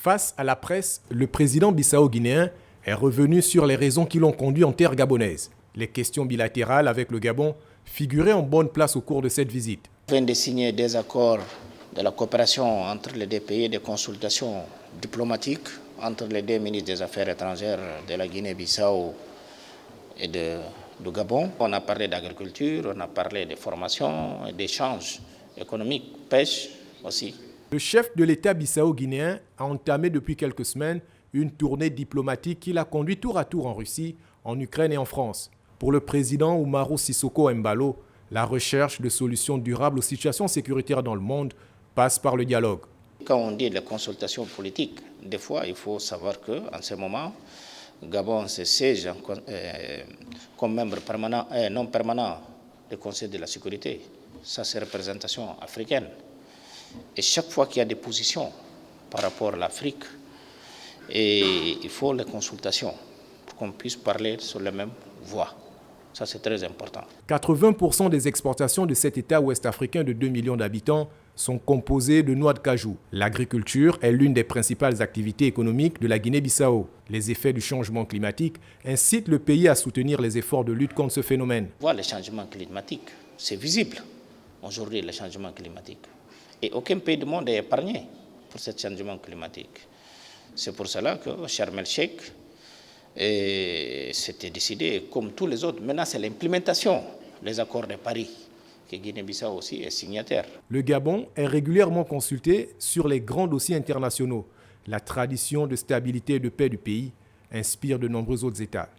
Face à la presse, le président bissau-guinéen est revenu sur les raisons qui l'ont conduit en terre gabonaise. Les questions bilatérales avec le Gabon figuraient en bonne place au cours de cette visite. On vient de signer des accords de la coopération entre les deux pays, des consultations diplomatiques entre les deux ministres des Affaires étrangères de la Guinée-Bissau et du Gabon. On a parlé d'agriculture, on a parlé de formation, d'échanges économiques, pêche aussi. Le chef de l'État bissau-guinéen a entamé depuis quelques semaines une tournée diplomatique qui l'a conduit tour à tour en Russie, en Ukraine et en France. Pour le président Umaru Sissoco Embalo, la recherche de solutions durables aux situations sécuritaires dans le monde passe par le dialogue. Quand on dit les consultations politiques, des fois il faut savoir qu'en ce moment, Gabon se siège comme membre permanent, non permanent du Conseil de la sécurité. Ça, c'est représentation africaine. Et chaque fois qu'il y a des positions par rapport à l'Afrique, il faut les consultations pour qu'on puisse parler sur la même voie. Ça, c'est très important. 80% des exportations de cet État ouest-africain de 2 millions d'habitants sont composées de noix de cajou. L'agriculture est l'une des principales activités économiques de la Guinée-Bissau. Les effets du changement climatique incitent le pays à soutenir les efforts de lutte contre ce phénomène. Voir le changement climatique, c'est visible aujourd'hui, le changement climatique. Et aucun pays du monde est épargné pour ce changement climatique. C'est pour cela que Sharm el-Sheikh s'était décidé, comme tous les autres. Maintenant, c'est l'implémentation des accords de Paris, que Guinée-Bissau aussi est signataire. Le Gabon est régulièrement consulté sur les grands dossiers internationaux. La tradition de stabilité et de paix du pays inspire de nombreux autres États.